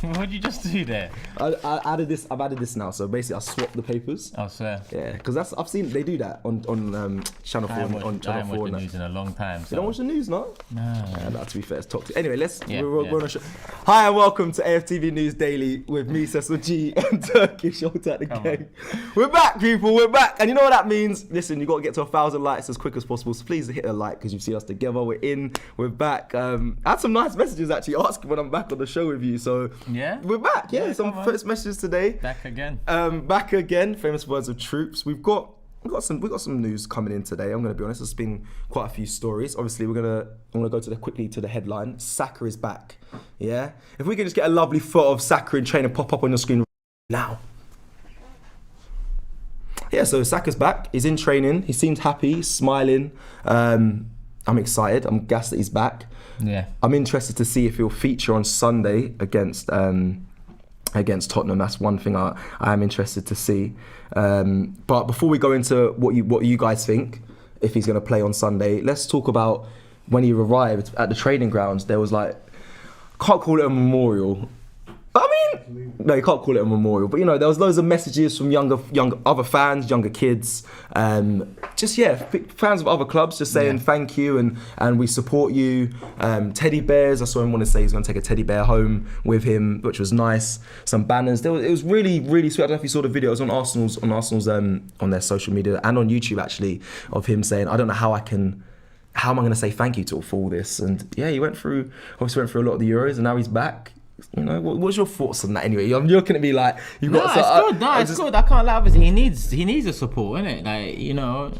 What did you just do there? I added this. I've added this now. So basically, I swapped the papers. I swear. Yeah, because I've seen they do that on Channel 4. I haven't on Channel 4 watched the news in a long time. You So. don't watch the news, no? No. Yeah, to be fair, it's toxic. Anyway, we're on a show. Yeah. Hi and welcome to AFTV News Daily with me, Cecil G, and Turkish. Hold at the game. We're back, people. We're back, and you know what that means. Listen, you got to get to 1,000 likes as quick as possible. So please hit a like because you've seen us together. We're in. We're back. I had some nice messages actually asking when I'm back on the show with you. So Yeah. we're back. Yeah, some first messages today. Back again. Back again. Famous words of troops. We've got some news coming in today. I'm going to be honest. There's been quite a few stories. Obviously, I'm gonna go quickly to the headline. Saka is back. Yeah. If we can just get a lovely photo of Saka in training pop up on your screen now. Yeah. So Saka's back. He's in training. He seems happy, smiling. I'm excited. I'm gassed that he's back. Yeah. I'm interested to see if he'll feature on Sunday against Tottenham. That's one thing I am interested to see. But before we go into what you guys think, if he's going to play on Sunday, let's talk about when he arrived at the training grounds. There was can't call it a memorial. No, you can't call it a memorial. But there was loads of messages from younger other fans, younger kids, fans of other clubs, just saying thank you and we support you. Teddy bears. I saw him want to say he's going to take a teddy bear home with him, which was nice. Some banners. It was really, really sweet. I don't know if you saw the video. It was on Arsenal's on their social media and on YouTube actually, of him saying, I don't know how am I going to say thank you for all this? And yeah, he went through a lot of the Euros and now he's back. What's your thoughts on that anyway? You're looking at me like you've got. It's good. I can't lie. Obviously, he needs the support, innit?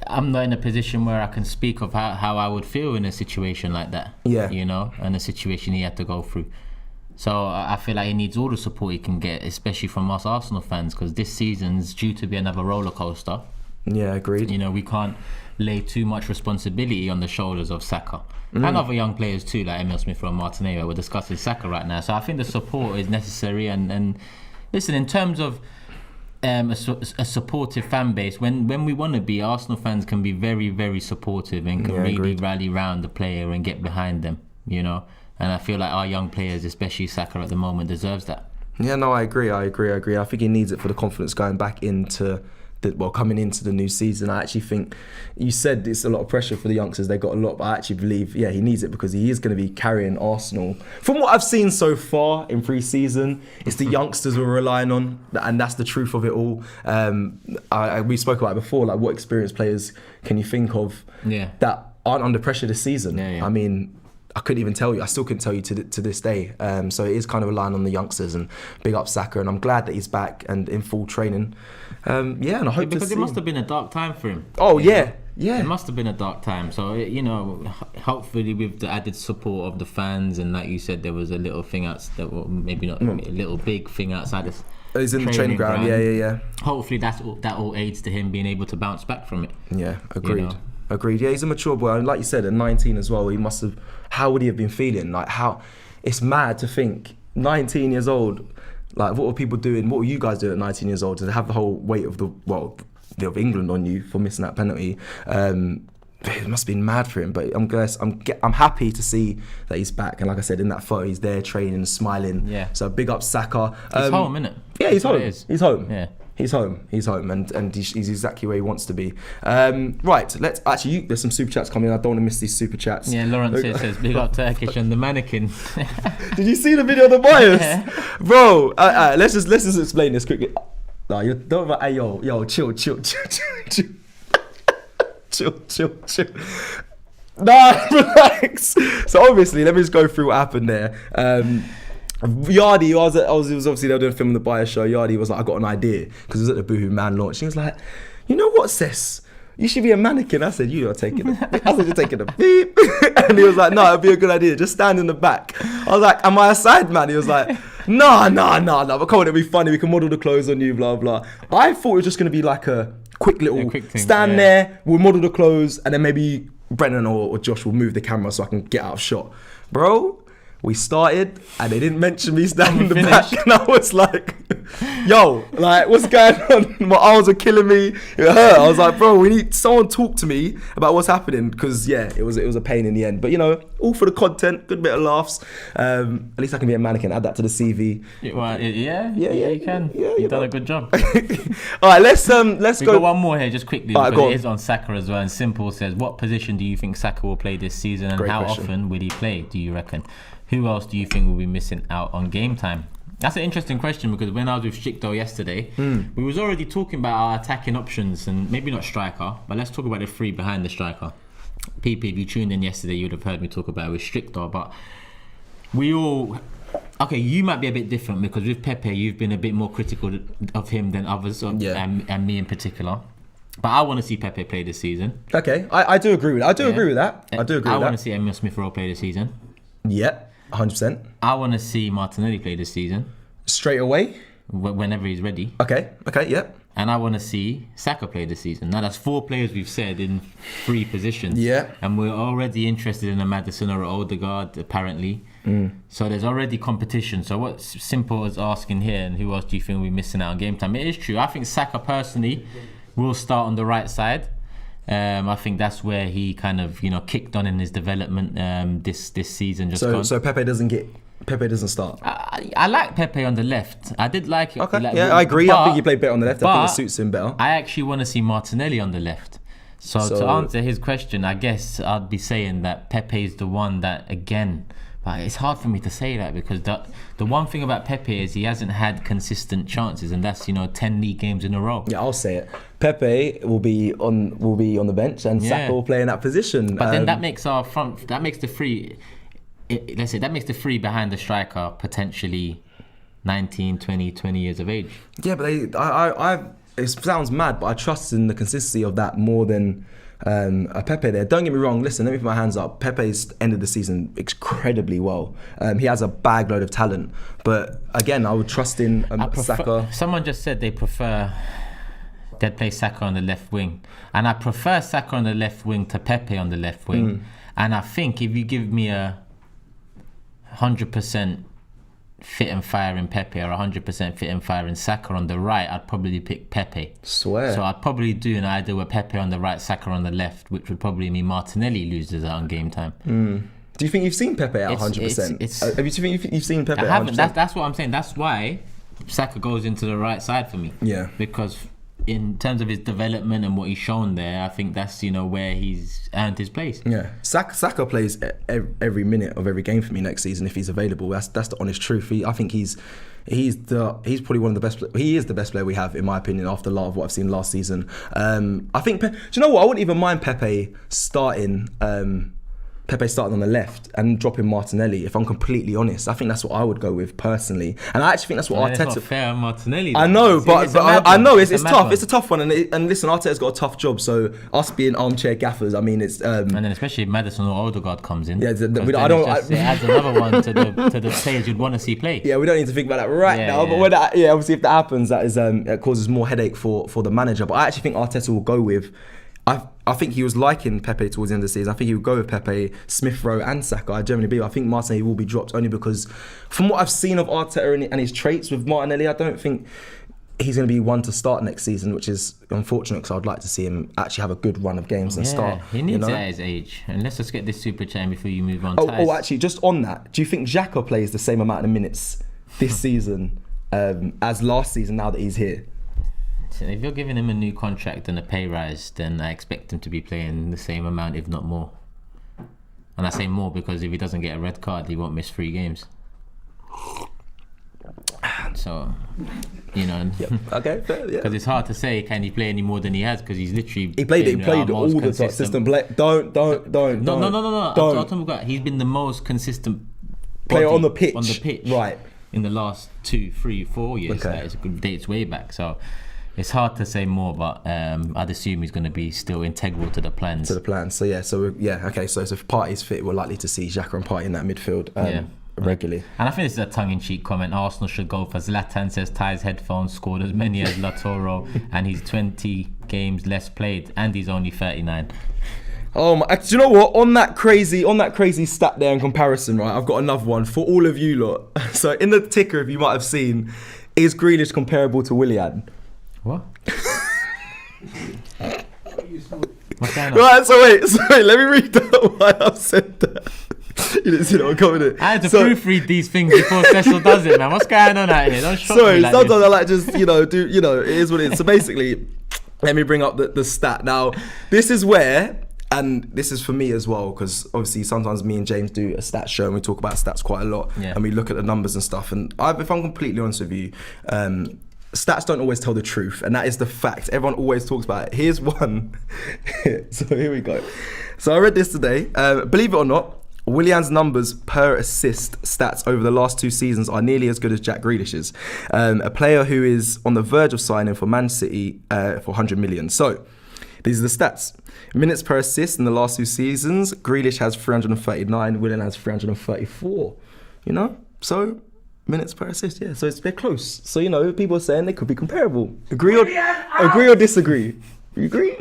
I'm not in a position where I can speak of how I would feel in a situation like that. Yeah. And a situation he had to go through. So I feel like he needs all the support he can get, especially from us Arsenal fans, because this season's due to be another roller coaster. Yeah, agreed. We can't lay too much responsibility on the shoulders of Saka. And other young players too, like Emil Smith and Martinelli. We're discussing Saka right now. So I think the support is necessary. And listen, in terms of a supportive fan base, when we want to be, Arsenal fans can be very, very supportive and can really rally round the player and get behind them, And I feel like our young players, especially Saka at the moment, deserves that. Yeah, no, I agree. I think he needs it for the confidence going back into coming into the new season. I actually think you said it's a lot of pressure for the youngsters. They got a lot, but I actually believe, he needs it because he is going to be carrying Arsenal. From what I've seen so far in pre-season, it's the youngsters we're relying on, and that's the truth of it all. We spoke about it before, like what experienced players can you think of that aren't under pressure this season? Yeah. I mean, I couldn't even tell you. I still couldn't tell you to this day. So it is kind of relying on the youngsters, and big up Saka, and I'm glad that he's back and in full training. And I hope because it must have been a dark time for him. Oh yeah. It must have been a dark time. So hopefully with the added support of the fans, and like you said, there was a little thing maybe not a little big thing outside this. He's in the training ground. Yeah. Hopefully that all aids to him being able to bounce back from it. Yeah, agreed. Agreed. Yeah, he's a mature boy, and like you said, at 19 as well, he must have. How would he have been feeling? It's mad to think 19 years old. Like, what were people doing? What were you guys doing at 19 years old to have the whole weight of of England on you for missing that penalty? It must have been mad for him. But I'm happy to see that he's back. And like I said, in that photo, he's there training, smiling. Yeah. So big up Saka. He's home, innit? Yeah, he's home. He's home. Yeah. He's home, and he's exactly where he wants to be. Right, let's actually. There's some super chats coming in. I don't want to miss these super chats. Yeah, Lawrence here says big up Turkish and the mannequin. Did you see the video of the bias, bro? Let's just explain this quickly. No, you don't. Hey, yo, chill. Nah, relax. So obviously, let me just go through what happened there. Yardi, it was obviously they were doing a film on the Bias show. Yardi was like, I got an idea because it was at the Boohoo Man launch. He was like, you know what, Cess? You should be a mannequin. I said, you're taking a beep. And he was like, no, it'd be a good idea. Just stand in the back. I was like, am I a side man? He was like, no. But come on, it'll be funny. We can model the clothes on you, blah, blah. I thought it was just going to be like a quick little thing, stand there, we'll model the clothes, and then maybe Brennan or Josh will move the camera so I can get out of shot. Bro, we started and they didn't mention me standing in the finished. back, and I was like, yo, like, what's going on? My arms are killing me. It hurt. I was like, bro, we need someone talk to me about what's happening, because yeah, it was a pain in the end. But you know, all for the content, good bit of laughs. At least I can be a mannequin. Add that to the CV. Yeah, you can. Yeah, You've done a good job. All right, let's We go. got one more here, just quickly, All right, because go it on. is on Saka as well. And Simple says, what position do you think Saka will play this season, and Great how question. often will he play, do you reckon? Who else do you think will be missing out on game time? That's an interesting question, because when I was with Shikdo yesterday, we was already talking about our attacking options, and maybe not striker, but let's talk about the three behind the striker. PP, if you tuned in yesterday, you'd have heard me talk about it with Shikdo, but we all... Okay, you might be a bit different, because with Pepe, you've been a bit more critical of him than others, Yeah. and me in particular. But I want to see Pepe play this season. Okay, I do agree with that. I do agree with that. I want to see Emile Smith-Rowe play this season. Yeah, 100%. I want to see Martinelli play this season, Straight away. whenever he's ready. Okay, yeah. And I want to see Saka play this season. Now, that's 4 players we've said in 3 positions. Yeah. And we're already interested in a Maddison or Odegaard, apparently. So there's already competition. So what's Simple as asking here, and who else do you think we're missing out on game time? It is true. I think Saka, personally, will start on the right side. I think that's where he kind of, kicked on in his development this season. So Pepe doesn't start. I like Pepe on the left. I did like it. Okay, like, yeah, I agree. I think he but- played better on the left. I think but it suits him better. I actually want to see Martinelli on the left. So to answer his question, I guess I'd be saying that Pepe is the one that, again, but it's hard for me to say that, because the one thing about Pepe is he hasn't had consistent chances, and that's 10 league games in a row. Yeah, I'll say it. Pepe will be on the bench, and Yeah. Saka will play in that position. But then that makes our front. That makes the three. Let's say that makes the three behind the striker potentially 19, 20 years of age. Yeah, but it sounds mad, but I trust in the consistency of that more than a Pepe there. Don't get me wrong, listen, let me put my hands up. Pepe's ended the season incredibly well. He has a bag load of talent, but again, I would trust in Saka. Someone just said they'd play Saka on the left wing, and I prefer Saka on the left wing to Pepe on the left wing. And I think if you give me a 100% fit and fire in Pepe or 100% fit and fire in Saka on the right, I'd probably pick Pepe. Swear. So I'd probably do an idea with Pepe on the right, Saka on the left, which would probably mean Martinelli loses out on game time. Do you think you've seen Pepe at 100%? Have you seen Pepe I at 100%? haven't. That's what I'm saying. That's why Saka goes into the right side for me. Yeah. Because in terms of his development and what he's shown there, I think that's where he's earned his place. Yeah, Saka plays every minute of every game for me next season if he's available. That's the honest truth. I think he's probably one of the best. He is the best player we have, in my opinion, after a lot of what I've seen last season. I think. Do you know what? I wouldn't even mind Pepe starting. Pepe starting on the left and dropping Martinelli, if I'm completely honest. I think that's what I would go with personally, and I actually think that's what It's Arteta. not fair on Martinelli. I know, It's but a mad I one. know it's a mad tough. one. It's a tough one, and listen, Arteta's got a tough job. So us being armchair gaffers, I mean, it's. And then especially if Madison or Odegaard comes in. Yeah, because I then don't- it adds another one to the players you'd want to see play. Yeah, we don't need to think about that right Yeah, now. yeah. But when obviously if that happens, that is it causes more headache for the manager. But I actually think Arteta will go with. I think he was liking Pepe towards the end of the season. I think he would go with Pepe, Smith-Rowe and Saka. I generally believe. I think Martinelli will be dropped only because, from what I've seen of Arteta and his traits with Martinelli, I don't think he's going to be one to start next season, which is unfortunate because I'd like to see him actually have a good run of games and start. He needs it at his age. And let's just get this super chat before you move on. Actually, just on that, do you think Xhaka plays the same amount of minutes this season as last season now that he's here? If you're giving him a new contract and a pay rise, then I expect him to be playing the same amount, if not more. And I say more because if he doesn't get a red card, he won't miss 3 games. So, Okay, fair, yeah. Because it's hard to say, can he play any more than he has? Because he's literally He played all the time. System play. Don't. No. Don't. I'm talking about he's been the most consistent Player body on the pitch. Right. in the last 2, 3, 4 years. Okay. Like, it's a good dates way back. So it's hard to say more, but I'd assume he's going to be still integral to the plans. So okay. So if Partey's fit, we're likely to see Xhaka and Partey in that midfield regularly. And I think this is a tongue-in-cheek comment. Arsenal should go for Zlatan, says Ty's headphones, scored as many as Latoro, and he's 20 games less played, and he's only 39. Oh my! Do you know what? On that crazy stat there in comparison, right? I've got another one for all of you lot. So in the ticker, if you might have seen, is Grealish comparable to Willian? What? What's going on? Right. So wait. Let me read that. Why I've said that. You didn't see that one coming in. I had to proofread these things before Cecil does it, man. What's going on out here? Don't shock me like sometimes this. I like just it is what it is. So basically, let me bring up the stat. Now, this is where, and this is for me as well, because obviously sometimes me and James do a stats show and we talk about stats quite a lot, and we look at the numbers and stuff. And if I'm completely honest with you, stats don't always tell the truth, and that is the fact. Everyone always talks about it. Here's one. So here we go. So I read this today. Believe it or not, Willian's numbers per assist stats over the last 2 seasons are nearly as good as Jack Grealish's. A player who is on the verge of signing for Man City for 100 million. So these are the stats. Minutes per assist in the last 2 seasons. Grealish has 339. Willian has 334. So minutes per assist. Yeah. So they're close. So people are saying they could be comparable. Agree or disagree? You agree?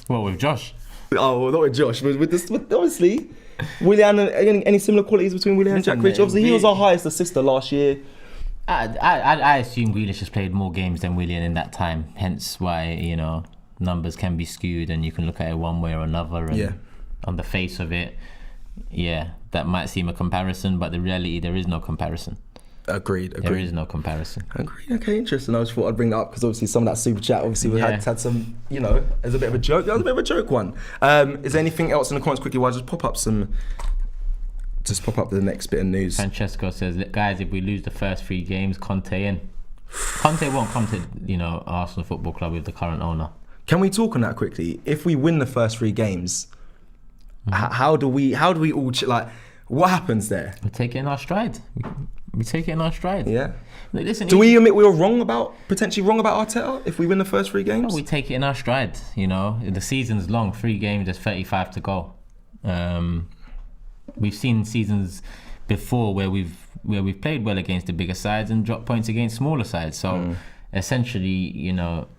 What, with Josh? Oh, well, not with Josh, but with obviously. Willian, any similar qualities between Willian and Jack Grealish? Obviously, he was our highest assister last year. I assume Grealish has played more games than Willian in that time. Hence why, numbers can be skewed and you can look at it one way or another. And on the face of it, that might seem a comparison, but the reality, there is no comparison. Agreed. There is no comparison. Agreed. Okay, interesting. I just thought I'd bring that up because obviously some of that super chat we had some, as a bit of a joke. That was a bit of a joke one. Is there anything else in the comments quickly? While I just pop up the next bit of news. Francesco says, guys, if we lose the first 3 games, Conte in. Conte won't come to, Arsenal Football Club with the current owner. Can we talk on that quickly? If we win the first 3 games, how do we all what happens there? We take it in our stride. We take it in our stride. Yeah. Listen, do we admit we were potentially wrong about Arteta if we win the first 3 games? No, we take it in our stride. The season's long. 3 games, there's 35 to go. We've seen seasons before where we've played well against the bigger sides and dropped points against smaller sides. So essentially,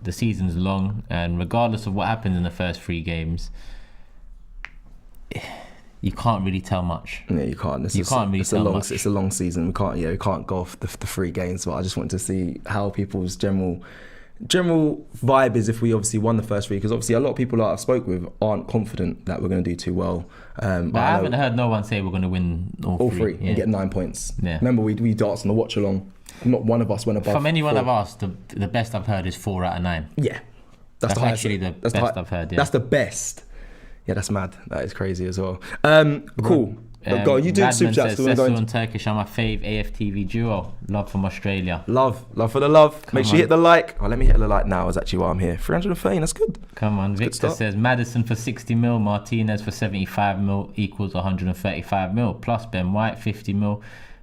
the season's long, and regardless of what happens in the first 3 games, you can't really tell much. Yeah, you can't. It's a long season. We can't go off the 3 games. But I just wanted to see how people's general vibe is if we obviously won the first 3, because obviously a lot of people that I've spoke with aren't confident that we're going to do too well. But I haven't heard no one say we're going to win all 3 and get 9 points. Yeah. Remember, we darts on the watch along. Not one of us went above. From anyone 4. I've asked, the best I've heard is 4 out of 9. Yeah, that's actually the best I've heard. Yeah. That's the best. Yeah, that's mad. That is crazy as well. Cool. Go. You do super chats. Cecil and Turkish are my fave AFTV duo. Love from Australia. Love for the love. Make sure you hit the like. Oh, let me hit the like now. Is actually why I'm here. 313. That's good. Come on. Victor says Maddison for 60 mil, Martinez for 75 mil equals 135 mil. Plus Ben White 50 mil.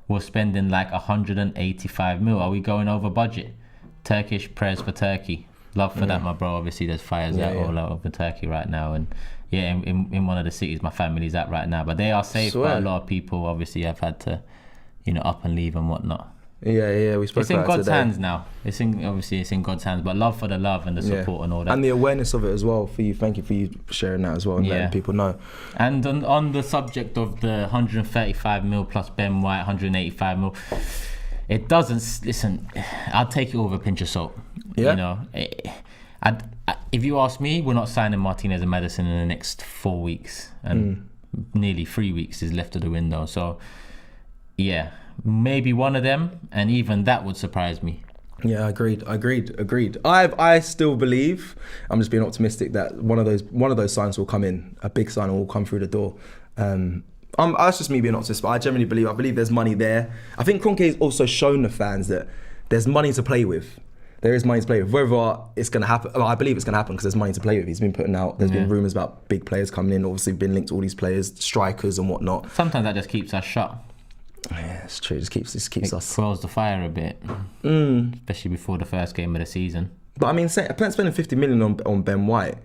We're spending like 185 mil. Are we going over budget? Turkish prayers for Turkey. Love for that, my bro. Obviously, there's fires all over Turkey right now, and in one of the cities my family's at right now. But they are safe. But a lot of people obviously have had to, up and leave and whatnot. Yeah. We spoke about it today. It's in God's hands now. It's in God's hands. But love for the love and the support and all that, and the awareness of it as well for you. Thank you for you sharing that as well and letting people know. And on the subject of the 135 mil plus Ben White, 185 mil. It doesn't, listen, I'll take it over a pinch of salt. Yeah. If you ask me, we're not signing Martinez and Maddison in the next 4 weeks. And nearly 3 weeks is left of the window. So, maybe one of them. And even that would surprise me. Yeah, agreed. I still believe, I'm just being optimistic, that one of those signs will come in. A big sign will come through the door. That's just me being optimistic, but I generally believe there's money there. I think Kroenke has also shown the fans that there's money to play with. There is money to play with. Whether it's going to happen, I believe it's going to happen because there's money to play with. He's been putting out, there's been rumours about big players coming in, obviously been linked to all these players, strikers and whatnot. Sometimes that just keeps us shut. Yeah, it's true. It keeps us. Quells the fire a bit, especially before the first game of the season. But I mean, spending 50 million on Ben White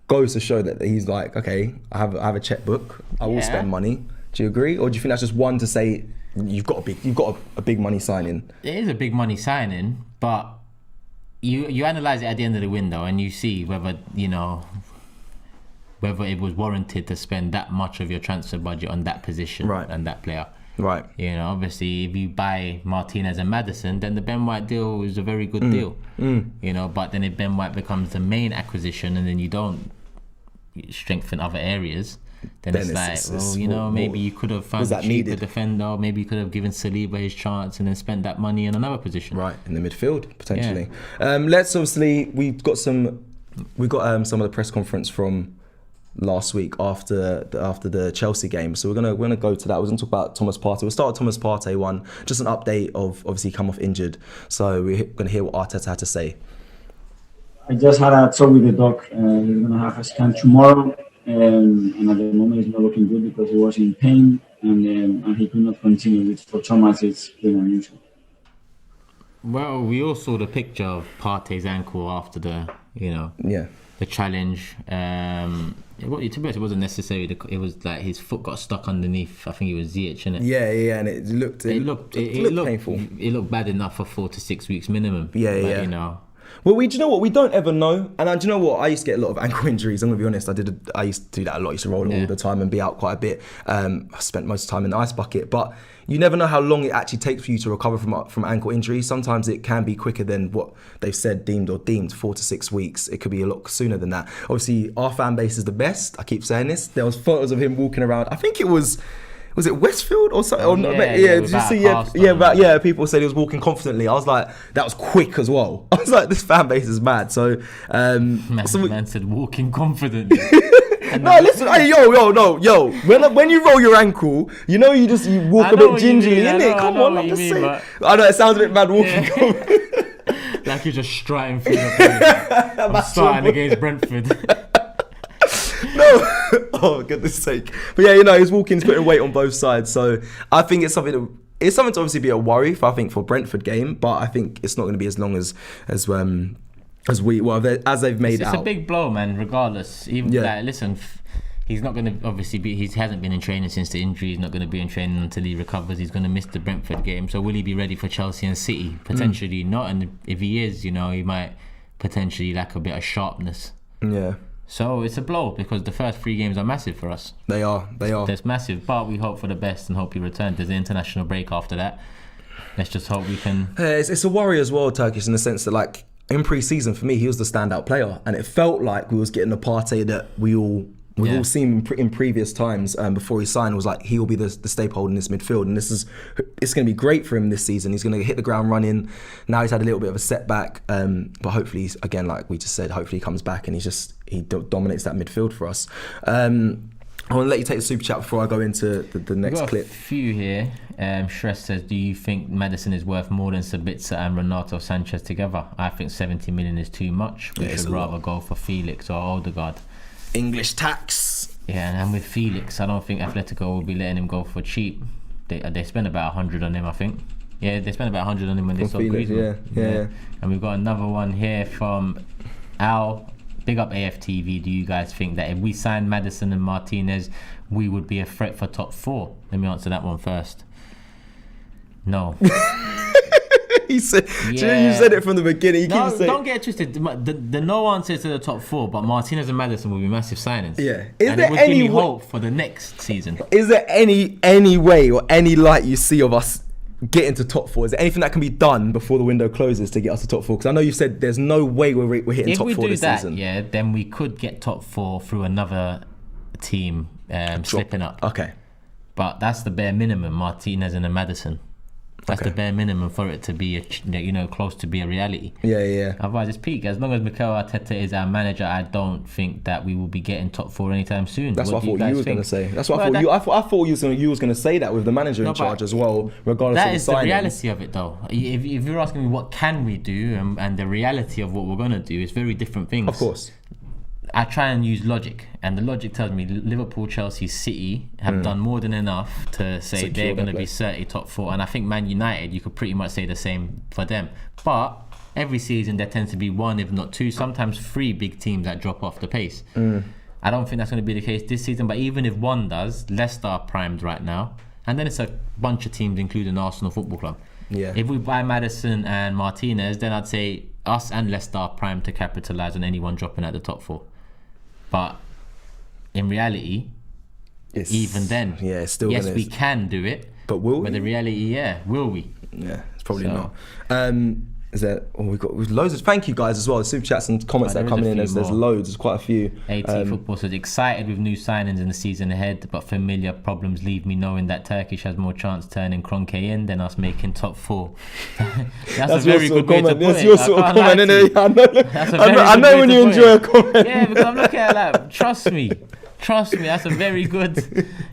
goes to show that he's like, okay, I have a checkbook. I will spend money. Do you agree, or do you think that's just one to say you've got a big money signing? It is a big money signing, but you analyse it at the end of the window and you see whether whether it was warranted to spend that much of your transfer budget on that position and that player. Right. You know, obviously, if you buy Martinez and Maddison, then the Ben White deal is a very good deal. You know, but then if Ben White becomes the main acquisition and then you don't strengthen other areas, then it's maybe you could have found a cheaper defender, maybe you could have given Saliba his chance and then spent that money in another position. Right, in the midfield, potentially. Let's obviously, we got some of the press conference from last week after the Chelsea game, so we're gonna go to that. We're gonna talk about Thomas Partey. We'll start with Thomas Partey one, just an update of obviously come off injured, so we're gonna hear what Arteta had to say. I just had a talk with the doc. He's gonna have a scan tomorrow, and at the moment it's not looking good because he was in pain and he could not continue, which for Thomas it's pretty unusual. Well, we all saw the picture of Partey's ankle after the challenge. To be honest, it wasn't necessary. It was like his foot got stuck underneath. I think it was Ziyech, innit? Yeah, and it looked painful. It looked bad enough for 4 to 6 weeks minimum. Yeah. You know. Well, do you know what? We don't ever know. And do you know what? I used to get a lot of ankle injuries. I'm going to be honest. I used to do that a lot. I used to roll all the time and be out quite a bit. I spent most of the time in the ice bucket. But you never know how long it actually takes for you to recover from ankle injuries. Sometimes it can be quicker than what they've said deemed 4 to 6 weeks. It could be a lot sooner than that. Obviously, our fan base is the best. I keep saying this. There was photos of him walking around. I think it was it Westfield or something? Did you see? People said he was walking confidently. I was like, that was quick as well. I was like, this fan base is mad. So, man said walking confidently. No, listen, hey, yo. When you roll your ankle, you walk a bit gingerly, innit? Come on, I'm just saying. I know it sounds a bit mad walking. Like you're just striding through the place. I'm starting against Brentford. No, oh goodness sake! But yeah, he's walking, he's putting weight on both sides. So I think it's something to obviously be a worry for Brentford game. But I think it's not going to be as long as they've made out. It's a big blow, man. Regardless, listen, he's not going to obviously be. He hasn't been in training since the injury. He's not going to be in training until he recovers. He's going to miss the Brentford game. So will he be ready for Chelsea and City? Potentially not. And if he is, he might potentially lack a bit of sharpness. Yeah. So it's a blow because the first 3 games are massive for us. They are. That's massive, but we hope for the best and hope he returns. There's an international break after that. Let's just hope we can. It's a worry as well, Turkish, in the sense that like in pre-season for me, he was the standout player, and it felt like we was getting the Partey that we've all seen in previous times before he signed. Was like he will be the staple in this midfield, and it's going to be great for him this season. He's going to hit the ground running. Now he's had a little bit of a setback, but hopefully he's, again, like we just said, hopefully he comes back and he dominates that midfield for us. I want to let you take the super chat before I go into the next clip. A few here. Shress says, do you think Maddison is worth more than Sabitzer and Renato Sanchez together? I think 70 million is too much. We should rather go for Felix or Odegaard. English tax. Yeah, and with Felix, I don't think Atletico will be letting him go for cheap. They spent about 100 on him, I think. Yeah, they spent about 100 on him when they sold Griezmann. Yeah. And we've got another one here from Al. Big up AFTV. Do you guys think that if we signed Maddison and Martinez, we would be a threat for top 4? Let me answer that one first. No. He said, you said it from the beginning. Don't get it twisted. The no answer to the top 4, but Martinez and Maddison will be massive signings. Yeah. It would give me hope for the next season. Is there any way or any light you see of us getting to top 4? Is there anything that can be done before the window closes to get us to top 4? Because I know you said there's no way we're hitting top 4 this season. Yeah, then we could get top 4 through another team slipping up. Okay. But that's the bare minimum, Martinez and Maddison. That's the bare minimum for it to be, close to be a reality. Yeah. Otherwise, it's peak. As long as Mikel Arteta is our manager, I don't think that we will be getting top 4 anytime soon. That's what I thought you was going to say. That's what I thought you was going to say that with the manager in charge as well, regardless of the signing. That is the reality of it, though. If you're asking me what can we do and the reality of what we're going to do, it's very different things. Of course. I try and use logic, and the logic tells me Liverpool, Chelsea, City have done more than enough to say they're going to be certainly top 4, and I think Man United, you could pretty much say the same for them. But every season there tends to be 1, if not 2, sometimes 3 big teams that drop off the pace. I don't think that's going to be the case this season, but even if 1 does, Leicester are primed right now, and then it's a bunch of teams including Arsenal Football Club. Yeah. If we buy Maddison and Martinez, then I'd say us and Leicester are primed to capitalise on anyone dropping at the top 4. But in reality, even then, it's still yes, we can do it. But will we? But the reality, will we? Yeah, it's probably not. Is there? We've got loads of thank you guys as well. Super chats and comments that are coming in. There's loads. There's quite a few. AT Football says excited with new signings in the season ahead, but familiar problems leave me knowing that Turkish has more chance turning Kroenke in than us making top 4. That's a very good way to put it. That's your sort of comment, isn't it? I know when you enjoy a comment. Yeah, because I'm looking at that. Trust me, that's a very good,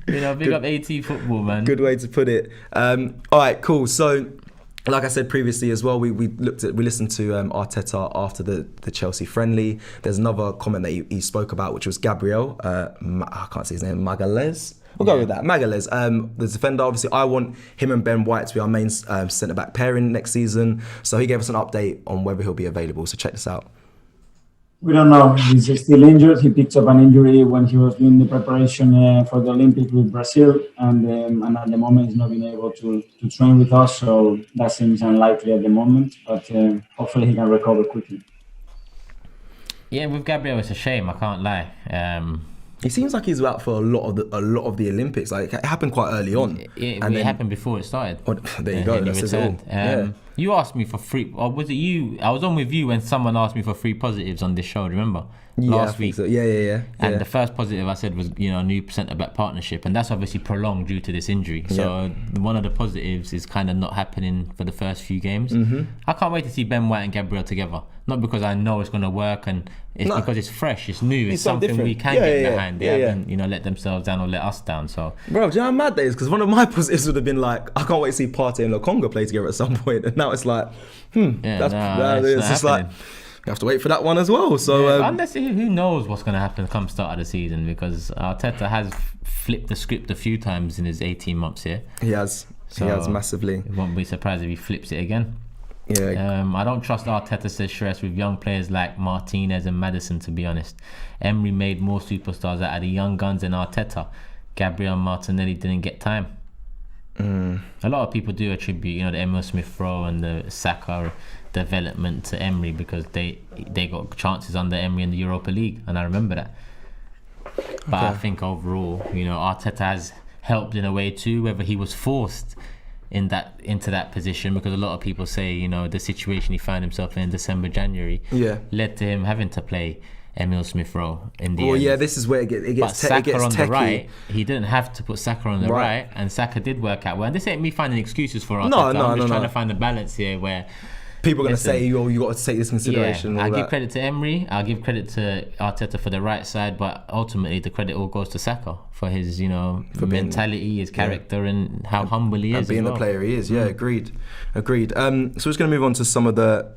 big up AT Football, man. Good way to put it. All right, cool. So, like I said previously as well, we listened to Arteta after the Chelsea friendly. There's another comment that he spoke about, which was Gabriel. I can't say his name. Magalhaes. We'll go with that. Magalhaes, the defender. Obviously, I want him and Ben White to be our main centre back pairing next season. So he gave us an update on whether he'll be available. So check this out. We don't know. He's still injured. He picked up an injury when he was doing the preparation for the Olympics with Brazil, and at the moment he's not been able to train with us. So that seems unlikely at the moment. But hopefully he can recover quickly. Yeah, with Gabriel, it's a shame. I can't lie. He seems like he's out for a lot of the Olympics. Like it happened quite early on. It happened before it started. Oh, there you go. That says it all. You asked me for free, or was it you? I was on with you when someone asked me for 3 positives on this show. Remember? Last week. So. Yeah. And the first positive I said was new centre back partnership, and that's obviously prolonged due to this injury. So one of the positives is kind of not happening for the first few games. I can't wait to see Ben White and Gabriel together. Not because I know it's going to work, and it's because it's fresh, it's new, it's something different. We can get behind. They haven't let themselves down or let us down. So, bro, do you know how mad that is? Because one of my positives would have been like, I can't wait to see Partey and Lokonga play together at some point, and now it's like, it's just like. You have to wait for that one as well. So unless who knows what's going to happen come start of the season, because Arteta has flipped the script a few times in his 18 months here. He has massively. Won't be surprised if he flips it again. Yeah. I don't trust Arteta, says Shress, with young players like Martinez and Maddison, to be honest. Emery made more superstars out of the young guns than Arteta. Gabriel and Martinelli didn't get time. A lot of people do attribute, the Emil Smith-Rowe and the Saka development to Emery because they got chances under Emery in the Europa League, and I remember that. But I think overall, Arteta has helped in a way too, whether he was forced into that position, because a lot of people say, the situation he found himself in December, January led to him having to play Emil Smith-Rowe in the end. Yeah, this is where it gets But Saka on techie. the right, he didn't have to put Saka on the right, and Saka did work out well. And this ain't me finding excuses for Arteta. I'm just trying to find a balance here where people are going to say, you got to take this into consideration. I give credit to Emery, I'll give credit to Arteta for the right side, but ultimately the credit all goes to Saka for his, for mentality, his character, and how humble he is. And being the player he is, agreed. So we're just going to move on to some of the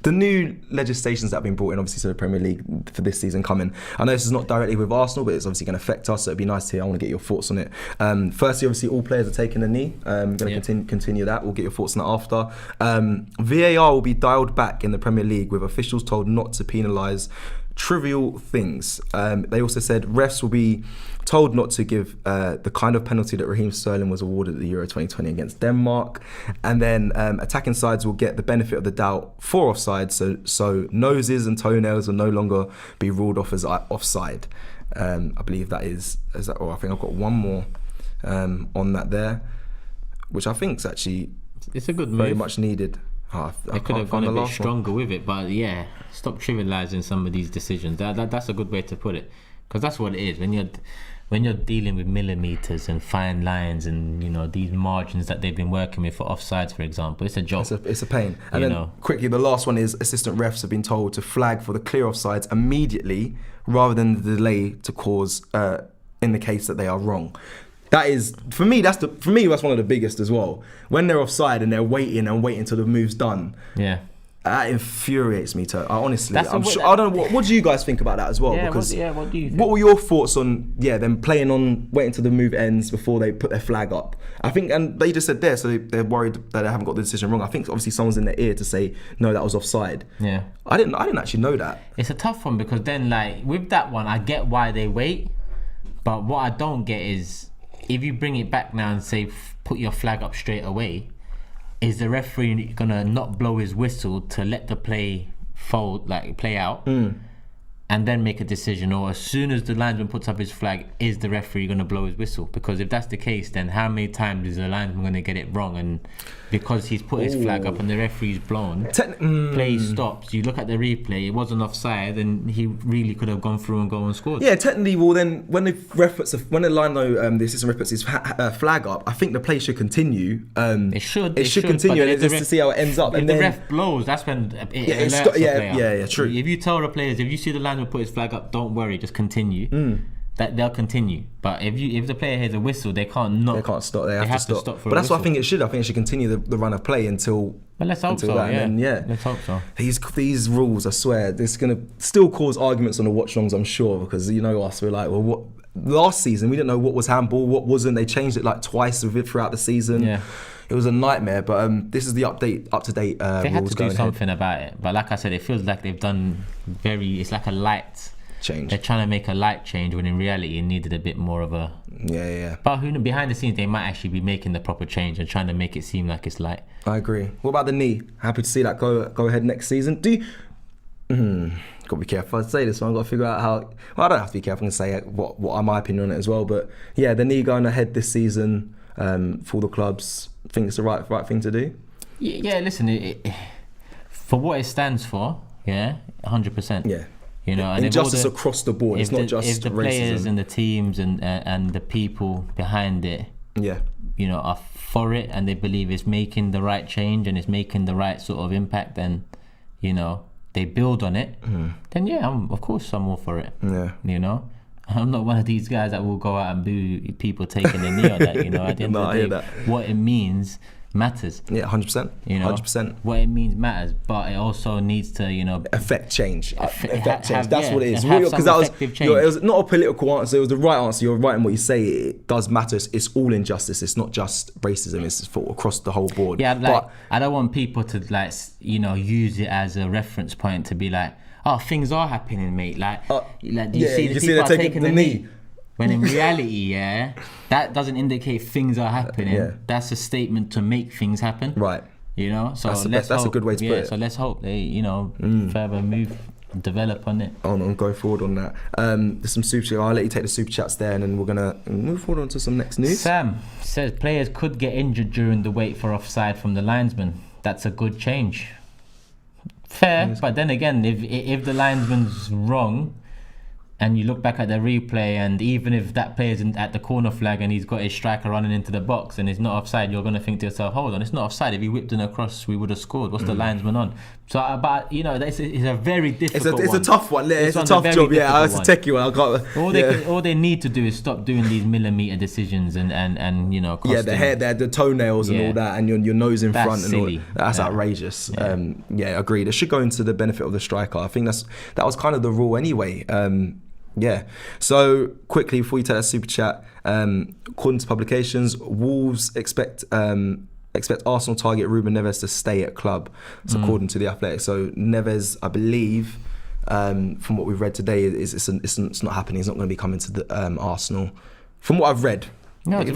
new legislations that have been brought in, obviously, to the Premier League for this season coming. I know this is not directly with Arsenal, but it's obviously going to affect us, so it'd be nice to hear. I want to get your thoughts on it. Firstly, obviously, all players are taking a knee. I'm going to continue that. We'll get your thoughts on that after. VAR will be dialed back in the Premier League, with officials told not to penalise trivial things. They also said refs will be told not to give the kind of penalty that Raheem Sterling was awarded at the Euro 2020 against Denmark, and then attacking sides will get the benefit of the doubt for offside, so noses and toenails will no longer be ruled off as offside. I believe that is that, or I think I've got one more on that there, which I think is actually it's a good move. Very much needed. They could have gone a bit stronger with it, but stop trivialising some of these decisions. That's a good way to put it, because that's what it is when you're dealing with millimetres and fine lines and these margins that they've been working with for offsides, for example. It's a job. It's a pain. And then quickly, the last one is assistant refs have been told to flag for the clear offsides immediately rather than the delay to cause in the case that they are wrong. That is, for me, that's one of the biggest as well. When they're offside and they're waiting till the move's done. Yeah. That infuriates me. Honestly, I'm sure. I don't know. What do you guys think about that as well? Yeah, because what do you think? What were your thoughts on them playing on waiting till the move ends before they put their flag up? I think, and they just said there, so they're worried that they haven't got the decision wrong. I think obviously someone's in their ear to say no, that was offside. Yeah, I didn't actually know that. It's a tough one, because then with that one, I get why they wait, but what I don't get is if you bring it back now and say put your flag up straight away. Is the referee gonna not blow his whistle to let the play play out? and then make a decision, or as soon as the linesman puts up his flag, is the referee going to blow his whistle? Because if that's the case, then how many times is the linesman going to get it wrong? And because he's put his flag up and the referee's blown, play stops. You look at the replay, it wasn't offside, and he really could have gone through and scored. Yeah, technically, well then, when the assistant ref puts his flag up, I think the play should continue. It should continue, and just to see how it ends up. If And the then ref blows, that's when it alerts the player. Yeah, true. If you tell the players, if you see the linesman put his flag up, don't worry, just continue. That they'll continue. But if the player hears a whistle, they can't stop. They have to stop. For but that's what what I think it should. I think it should continue the run of play until. But let's hope so. That. Yeah. And then, Let's hope so. These rules, I swear, this is gonna still cause arguments on the watch-alongs, I'm sure, because you know us, we're like, well, what? Last season we didn't know what was handball, what wasn't. They changed it like twice throughout the season. Yeah. It was a nightmare. But this is the up to date. They had to do something about it. But like I said, it feels like they've done it's like a light change. They're trying to make a light change when in reality it needed a bit more of a. Yeah. But behind the scenes they might actually be making the proper change and trying to make it seem like it's light. I agree. What about the knee? Happy to see that go ahead next season. Gotta be careful. I say this one. I've got to figure out how. Well, I don't have to be careful and say what my opinion on it as well. But yeah, the knee going ahead this season for the clubs. I think it's the right thing to do. Yeah. Listen, for what it stands for, 100%. Yeah. You know, and injustice across the board. It's not just if the racism. Players and the teams and the people behind it, you know, are for it and they believe it's making the right change and it's making the right sort of impact, then you know they build on it. Then of course I'm all for it. Yeah, you know. I'm not one of these guys that will go out and boo people taking the knee on that. You know, at the end of the day, what it means matters. Yeah, 100%. You know, 100%. What it means matters, but it also needs to, you know, affect change. Affect change. That's what it is. Because it was not a political answer. It was the right answer. You're right in what you say. It does matter. It's all injustice. It's not just racism. It's for across the whole board. Yeah, but I don't want people to use it as a reference point to be like, oh, things are happening, mate. Do you see the people are taking the knee? When in reality, that doesn't indicate things are happening. Yeah. That's a statement to make things happen. Right. You know, so that's a good way to put it. So let's hope they, further develop on it. Go forward on that. There's some super chats. I'll let you take the super chats there, and then we're gonna move forward on to some next news. Sam says players could get injured during the wait for offside from the linesman. That's a good change. Fair, but then again, if the linesman's wrong, and you look back at the replay, and even if that player's at the corner flag and he's got his striker running into the box and it's not offside, you're going to think to yourself, hold on, it's not offside. If he whipped in across, we would have scored. What's the linesman on? So, but you know, it's a very difficult one. It's a tough one. It's a tough job. Yeah, it's a techie one. I can't. All they need to do is stop doing these millimetre decisions and you know. Yeah, the hair, the toenails and all that, and your nose in front and silly. all. That's outrageous. Yeah, agreed. It should go into the benefit of the striker. I think that was kind of the rule anyway. So quickly before you take that super chat, according to publications, Wolves expect Arsenal target Ruben Neves to stay at club. It's according to the Athletic. So Neves, I believe, from what we've read today, it's not happening. He's not going to be coming to the Arsenal. From what I've read. No, it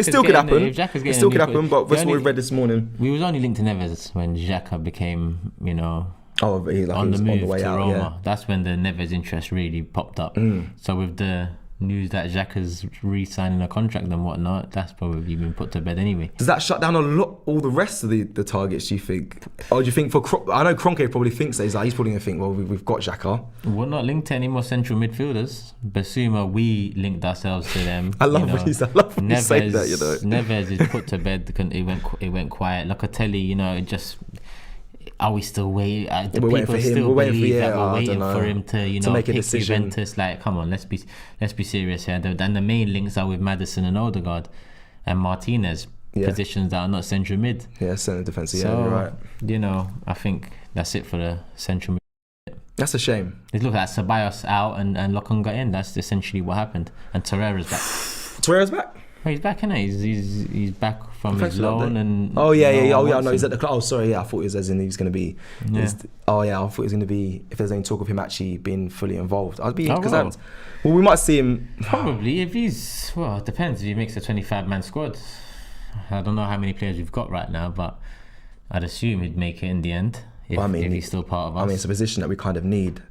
still could happen. It still could happen, but that's what we read this morning. We was only linked to Neves when Saka became, you know. He's on the move on the way to out, Roma. yeah. That's when the Neves interest really popped up. So with the news that Xhaka's re-signing a contract and whatnot, that's probably been put to bed anyway. Does that shut down all the rest of the targets, do you think? Or do you think I know Kroenke probably thinks that. He's probably going to think, well, we've got Xhaka. We're not linked to any more central midfielders. Basuma, we linked ourselves to them. I love when you say that, you know. Neves is put to bed. It went quiet. Locatelli, you know, it just... Are we still waiting? We're waiting for him. We're waiting for him to, you know, make a pick decision. Juventus. Like, come on, let's be serious here. And the main links are with Maddison and Odegaard and Martinez, positions that are not central mid. Yeah, centre defence. Yeah, so, you're right. You know, I think that's it for the central mid. That's a shame. Look at Ceballos out and Lokonga in. That's essentially what happened. And Torreira's back. Torreira's back? Oh, he's back, isn't he? He's back from his loan and... no, he's at the club. Oh, sorry, I thought it was as in he was going to be... I thought it was going to be... If there's any talk of him actually being fully involved. I'd be... Well, we might see him... Probably, if he's... Well, it depends. If he makes a 25-man squad. I don't know how many players we've got right now, but I'd assume he'd make it in the end if he's still part of us. I mean, it's a position that we kind of need.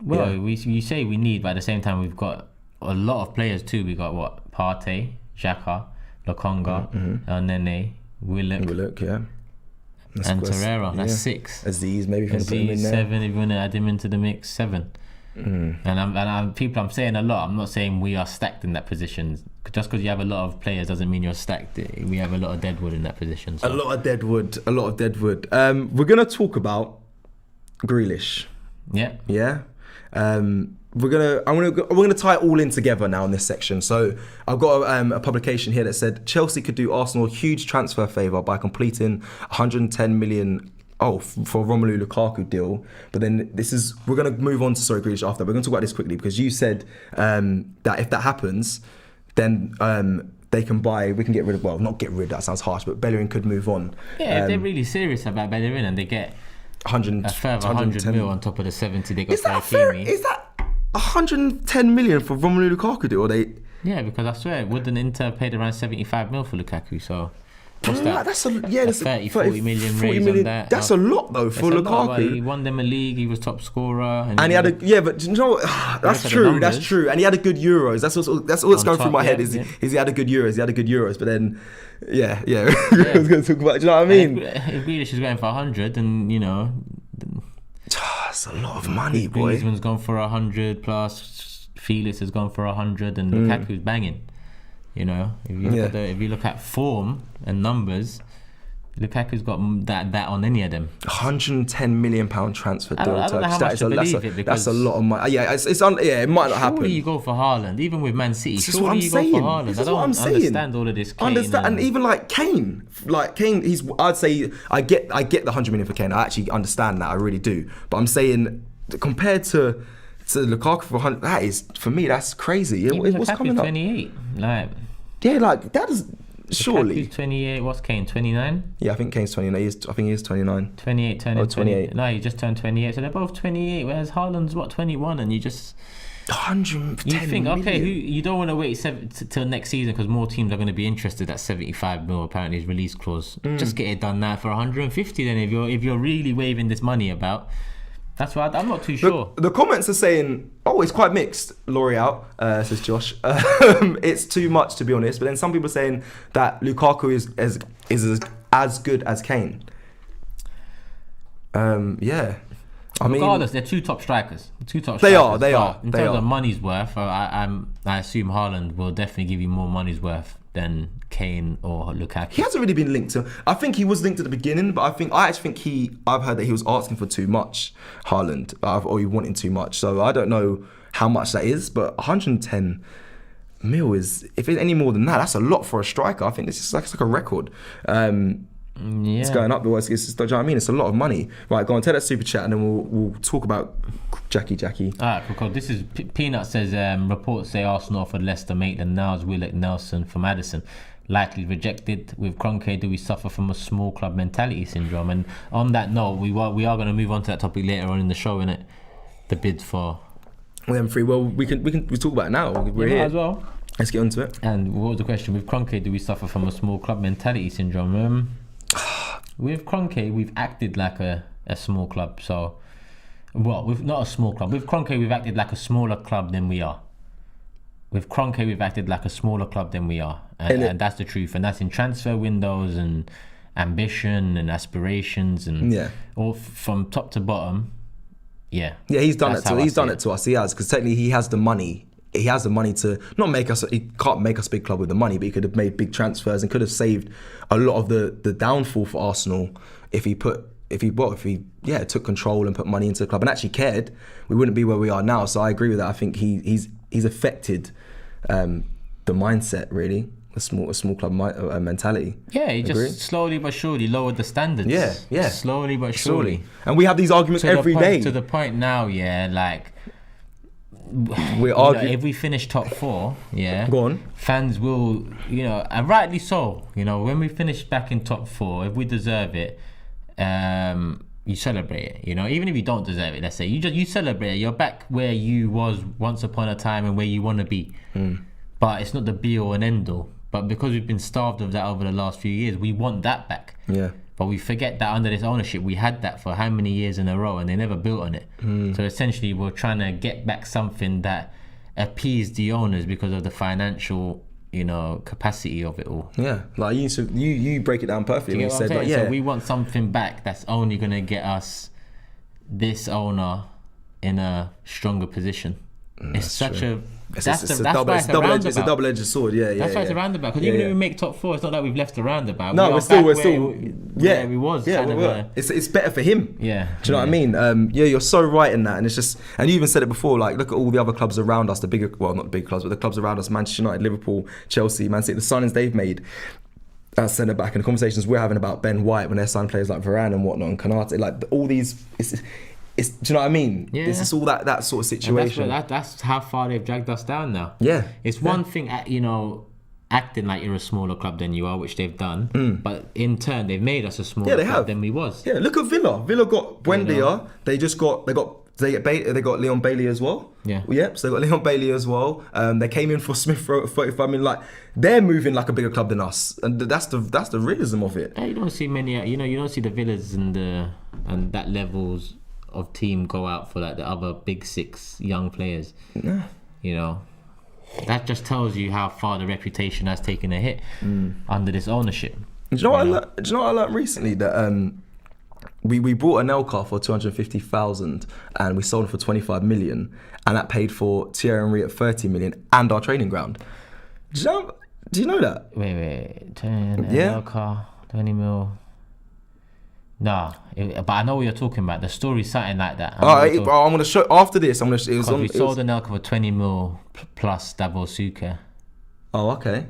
Well, Yeah. you say we need, but at the same time, we've got a lot of players too. We got what? Partey, Xhaka, Lokonga, Nene, Willock, yeah. and Torreira. That's yeah. 6. Aziz, maybe if you want to put him in Aziz, there. 7. If you want to add him into the mix, 7. And I'm saying a lot. I'm not saying we are stacked in that position. Just because you have a lot of players doesn't mean you're stacked. We have a lot of deadwood in that position. So. A lot of deadwood. We're gonna talk about Grealish. Yeah. Yeah. We're gonna tie it all in together now in this section. So I've got a publication here that said Chelsea could do Arsenal a huge transfer favour by completing 110 million. For Romelu Lukaku deal, but then we're going to move on to Grealish after. We're going to talk about this quickly because you said that if that happens, then we can get rid of, well, not get rid, that sounds harsh, but Bellerin could move on. Yeah, if they're really serious about Bellerin and they get a further 100 mil on top of the 70 they got for Hakimi. Is that 110 million for Romelu Lukaku deal? Or they? Yeah, because I swear, wouldn't Inter paid around 75 mil for Lukaku, so... What's that? That's 40 million raise on that. That's a lot though for Lukaku. He won them a league. He was top scorer, and he had but you know what? That's true. That's true. And he had a good Euros. That's what's going through my head. Is he had a good Euros? But then, yeah. I was going to talk about. Do you know what I mean? If Grealish is going for 100, then that's a lot of money, boy. Griezmann's gone for 100 plus. Felix has gone for 100, and Lukaku's banging. If you look at form and numbers, Lukaku's got that on any of them. 110 million pound transfer deal. I don't know how much to believe it, because that's a lot of money. Yeah, it might not happen. Surely you go for Haaland, even with Man City. This is surely what I'm you saying. go for Haaland. This I is don't what I'm saying. understand all of this. And even like Kane, I'd say I get the 100 million for Kane. I actually understand that. I really do. But I'm saying compared to Lukaku for 100, that is, for me, that's crazy. What's coming up? 28. That is surely. Lukaku's 28. What's Kane? 29. Yeah, I think Kane's 29. I think he is 29. 28 turning 28. No, he just turned 28. So they're both 28. Whereas Haaland's 21, and you just 110 you think, million. okay, you don't want to wait till next season because more teams are going to be interested at 75 mil. Apparently, his release clause. Just get it done now for 150. Then if you're really waving this money about. That's why I'm not too sure. The comments are saying, it's quite mixed, L'Oreal, says Josh. It's too much, to be honest. But then some people are saying that Lukaku is as good as Kane. Yeah. Regardless, they're two top strikers. They are. In terms of money's worth, I assume Haaland will definitely give you more money's worth than Kane or Lukaku. He hasn't really been linked to. I think he was linked at the beginning, but I've heard that he was asking for too much, Haaland, or he wanted too much. So I don't know how much that is, but 110 mil is, if it's any more than that, that's a lot for a striker. I think it's like a record. It's going up, but do you know what I mean? It's a lot of money. Right, go on, take that super chat, and then we'll talk about Jackie. Alright, cool. This is Peanut says reports say Arsenal offered Leicester Maitland-Niles, Willock, Nelson for Maddison. Likely rejected. With Kroenke, do we suffer from a small club mentality syndrome? And on that note, we are going to move on to that topic later on in the show, innit? The bids for them three. Well, we talk about it now. We're here as well. Let's get onto it. And what was the question? With Kroenke, do we suffer from a small club mentality syndrome? With Kroenke, we've acted like a small club. So, we've not a small club. With Kroenke, we've acted like a smaller club than we are. With Kroenke, we've acted like a smaller club than we are. And that's the truth. And that's in transfer windows and ambition and aspirations and all from top to bottom. Yeah. Yeah, he's done it to us. He has, because technically he has the money. He has the money to not make us. He can't make us a big club with the money, but he could have made big transfers and could have saved a lot of the downfall for Arsenal if he took control and put money into the club and actually cared. We wouldn't be where we are now. So I agree with that. I think he's affected the mindset, really, a small club mentality. Yeah, he just slowly but surely lowered the standards. Yeah. Slowly but surely. And we have these arguments every day. To the point now, we're arguing. If we finish top 4, go on. Fans will, and rightly so. When we finish back in top 4, if we deserve it, you celebrate it. Even if you don't deserve it, let's say you celebrate it. You're back where you was once upon a time and where you want to be. But it's not the be all and end all. But because we've been starved of that over the last few years, we want that back. Yeah. But we forget that under this ownership, we had that for how many years in a row, and they never built on it. So essentially, we're trying to get back something that appeased the owners because of the financial, capacity of it all. Yeah, like you break it down perfectly. Do you When get you what I'm said, saying? like, So we want something back that's only going to get us this owner in a stronger position. It's such a It's a double-edged sword. Yeah, that's why it's a roundabout. Because even if we make top 4, it's not like we've left the roundabout. No, we're still where we was. It's better for him. Yeah. Do you know what I mean? You're so right in that, and it's just, and you even said it before. Like, look at all the other clubs around us, not the big clubs, but the clubs around us: Manchester United, Liverpool, Chelsea, Man City. The signings they've made as centre back, and the conversations we're having about Ben White when they're signing players like Varane and whatnot, and Konate, like all these. It's, do you know what I mean? Yeah. It's all that sort of situation. That's how far they've dragged us down now. Yeah. It's one thing, acting like you're a smaller club than you are, which they've done. But in turn, they've made us a smaller club than we was. Yeah, look at Villa. Villa got Buendia. They got Leon Bailey as well. Yeah. Yep. So they got Leon Bailey as well. They came in for Smith Rowe at 35. I mean, like, they're moving like a bigger club than us, and that's the realism of it. Yeah, you don't see many. You don't see the Villas and that levels of team go out for like the other big 6 young players. Yeah. That just tells you how far the reputation has taken a hit under this ownership. Do you know what I learned recently? That we bought Anelka for 250,000 and we sold him for 25 million, and that paid for Pierre-Emerick at 30 million and our training ground. Do you know that? Wait. Anelka, 20 mil. No, but I know what you're talking about. The story's something like that. I'm going to show after this. We sold Anelka for 20 mil plus Davor Suker. Oh, okay.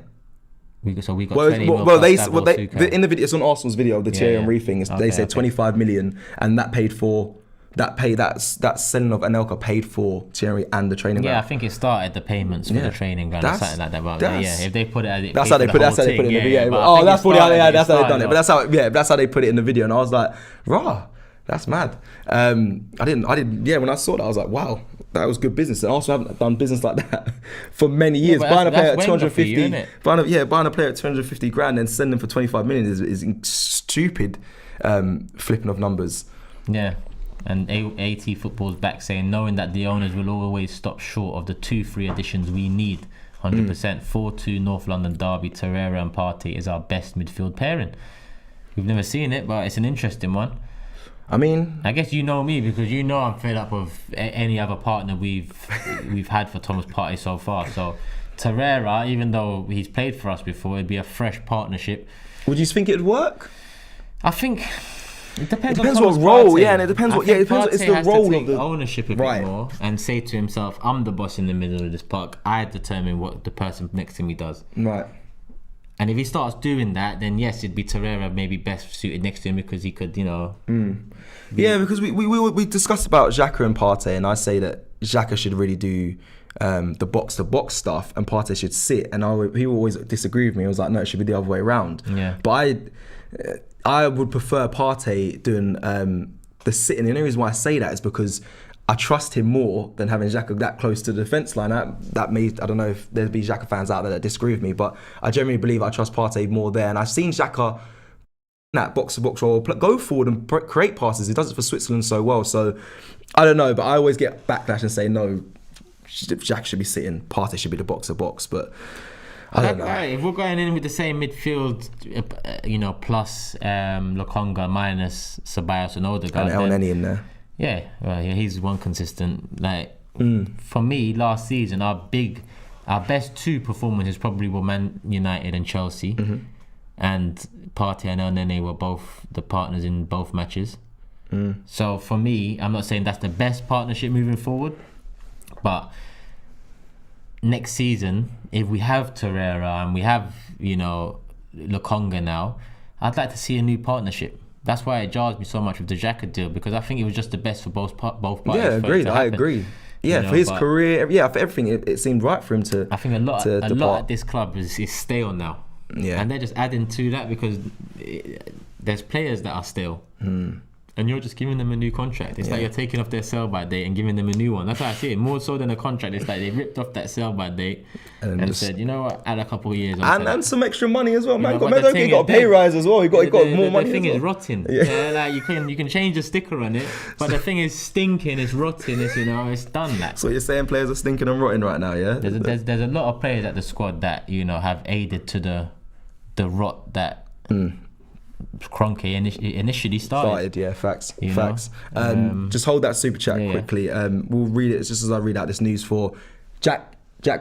We got 20 mil plus Davor Suker. In the video, it's on Arsenal's video, the Thierry Henry thing. They said 25 million, and that paid for that selling of Anelka paid for Thierry and the training ground. Yeah, I think it started the payments for the training ground or something like that. But if they put it as that's how they put it in the video. That's how they done it. But that's how they put it in the video, and I was like, rah, that's mad. I didn't. Yeah, when I saw that, I was like, wow, that was good business. And I also haven't done business like that for many years. Buying a player at 250, buying a player at 250 grand and sending them for 25 million is stupid flipping of numbers. Yeah. And AT Football's back saying, knowing that the owners will always stop short of the 2-3 additions we need, 100%. 4-2 North London derby, Torreira and Partey is our best midfield pairing. We've never seen it, but it's an interesting one. I mean, I guess you know me because you know I'm fed up of any other partner we've had for Thomas Partey so far. So Torreira, even though he's played for us before, it'd be a fresh partnership. Would you think it'd work? I think. It depends what role, and it depends what. It's the role of the ownership a bit more and say to himself, "I'm the boss in the middle of this park. I determine what the person next to me does." Right. And if he starts doing that, then yes, it'd be Torreira maybe best suited next to him because he could, Yeah, because we discussed about Xhaka and Partey, and I say that Xhaka should really do the box-to-box stuff, and Partey should sit. And he always disagreed with me. I was like, no, it should be the other way around. Yeah. But I would prefer Partey doing the sitting. And the reason why I say that is because I trust him more than having Xhaka that close to the defence line. That may, I don't know if there'd be Xhaka fans out there that disagree with me, but I generally believe I trust Partey more there. And I've seen Xhaka that box-to-box role go forward and create passes. He does it for Switzerland so well. So I don't know, but I always get backlash and say no, Xhaka should be sitting, Partey should be the box-to-box, but I don't know. If we're going in with the same midfield, plus Lokonga minus Ceballos and Odegaard, and El Neni in there. Yeah, well, he's one consistent. For me, last season, our best 2 performances probably were Man United and Chelsea, and Partey and El Neni were both the partners in both matches. So for me, I'm not saying that's the best partnership moving forward, but next season, if we have Torreira and we have, Lokonga now, I'd like to see a new partnership. That's why it jars me so much with the Xhaka deal, because I think it was just the best for both parties. Yeah, agreed. I agree. Yeah, for his career, for everything, it seemed right for him to. I think a lot at this club is stale now. Yeah, and they're just adding to that because there's players that are stale. and you're just giving them a new contract. It's like you're taking off their sell-by date and giving them a new one. That's how I see it. More so than a contract, it's like they ripped off that sell-by date and said, you know what, add a couple of years. And some extra money as well, man. You know, He got a pay rise as well. He got more money. The thing as well. is rotting. Yeah, like you can change the sticker on it, but the thing is stinking. It's rotting. It's it's done. That. So you're saying players are stinking and rotting right now, yeah? There's a lot of players at the squad that have aided to the rot that Kroenke initially started. Yeah, facts. You Facts. Just hold that super chat quickly. We'll read it just as I read out this news for Jack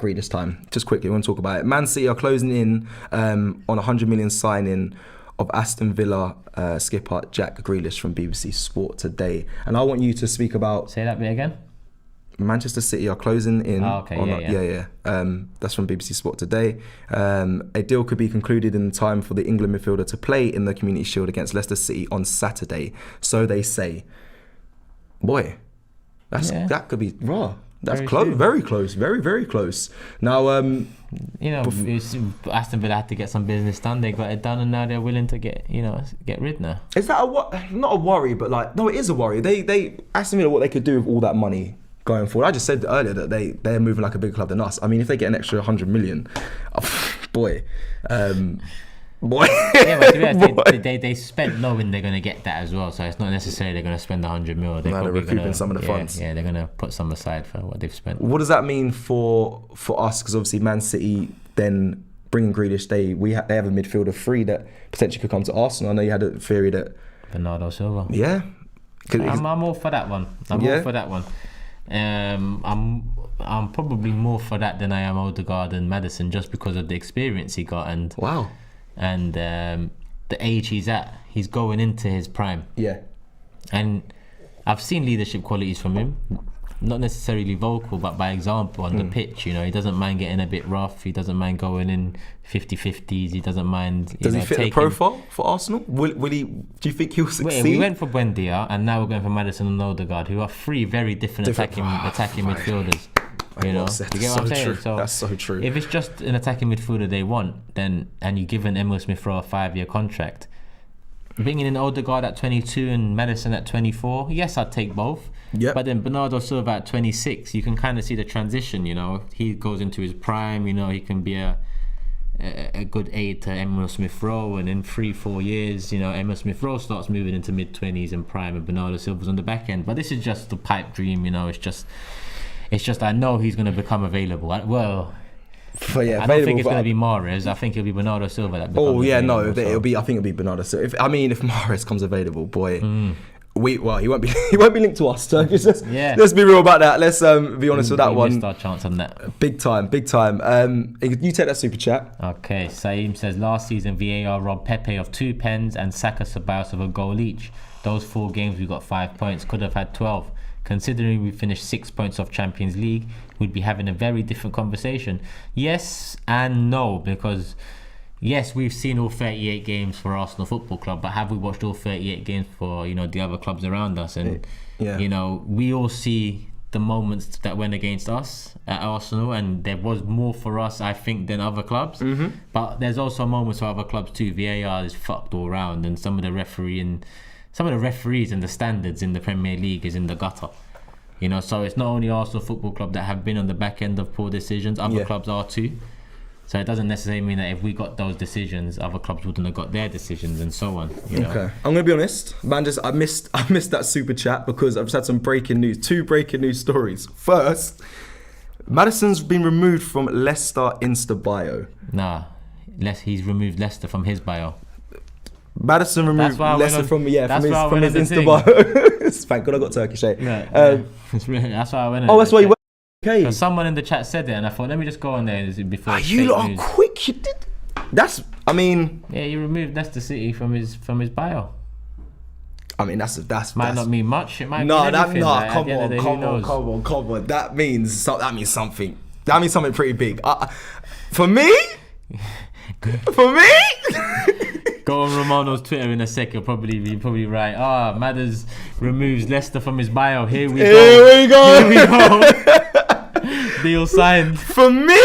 Reed this time. Just quickly, we want to talk about it. Man City are closing in on 100 million signing of Aston Villa skipper Jack Grealish from BBC Sport Today. And I want you to speak about... Say that bit again. Manchester City are closing in. That's from BBC Sport Today. A deal could be concluded in time for the England midfielder to play in the Community Shield against Leicester City on Saturday. So they say. Boy, that could be raw. That's very close, true. very close, very, very close. Now, Aston Villa had to get some business done. They got it done, and now they're willing to get rid now. Is that not a worry, but no, it is a worry. They Aston Villa, what they could do with all that money going forward. I just said earlier that they're moving like a bigger club than us. I mean, if they get an extra 100 million, boy. Yeah, but to be honest, they spent knowing they're going to get that as well. So it's not necessarily they're going to spend 100 mil. They're recouping some of the funds. Yeah, they're going to put some aside for what they've spent. What does that mean for us? Because obviously Man City then bringing Grealish, they have a midfielder free that potentially could come to Arsenal. I know you had a theory that Bernardo Silva. Yeah, I'm all for that one. I'm probably more for that than I am Odegaard and Maddison, just because of the experience he got and the age he's at. He's going into his prime. Yeah, and I've seen leadership qualities from him. Not necessarily vocal, but by example on the pitch. He doesn't mind getting a bit rough. He doesn't mind going in 50-50s. He doesn't mind. Does he fit the profile for Arsenal? Will he? Do you think he'll succeed? We went for Buendia, and now we're going for Maddison and Odegaard, who are three very different attacking midfielders. You get what I'm saying? So that's so true. If it's just an attacking midfielder they want, then and you give an Emile Smith Rowe a 5-year contract, bringing in Odegaard at 22 and Maddison at 24, yes, I'd take both. Yep. But then Bernardo Silva at 26, you can kind of see the transition. He goes into his prime. He can be a good aid to Emile Smith Rowe, and in 3-4 years, Emile Smith Rowe starts moving into mid-20s and prime, and Bernardo Silva's on the back end. But this is just the pipe dream. It's just I know he's going to become available. I don't think it's going to be Mahrez. I think it'll be Bernardo Silva that becomes available. I think it'll be Bernardo Silva. If Mahrez comes available, boy, he won't be linked to us. So let's be real about that. Let's be honest with that one. We missed our chance on that. Big time. You take that super chat. Okay, Saeem says last season VAR robbed Pepe of 2 pens and Saka Ceballos of a goal each. Those 4 games we got 5 points. Could have had 12. Considering we finished 6 points off Champions League, we'd be having a very different conversation. Yes and no, because yes, we've seen all 38 games for Arsenal Football Club, but have we watched all 38 games for the other clubs around us? And we all see the moments that went against us at Arsenal, and there was more for us, I think, than other clubs. But there's also moments for other clubs too. VAR is fucked all round, and some of the referees and the standards in the Premier League is in the gutter. So it's not only Arsenal Football Club that have been on the back end of poor decisions, other clubs are too. So it doesn't necessarily mean that if we got those decisions, other clubs wouldn't have got their decisions, and so on. Okay, I'm gonna be honest, man. I missed that super chat because I've just had some breaking news. 2 breaking news stories. First, Maddison's been removed from Leicester Insta bio. Nah, he's removed Leicester from his bio. Maddison removed Leicester from his Insta bio. Thank God I got Turkish. That's why I went. That's why you went. Okay. Because someone in the chat said it, and I thought, let me just go on there before. You lot are quick. You did. Yeah, you removed Leicester City from his bio. I mean, that's might not mean much. It might mean anything. Come on. That means something. That means something pretty big. For me. Go on Romano's Twitter in a sec. You'll probably be right. Madders removes Leicester from his bio. Here we go. Deal signed. For me?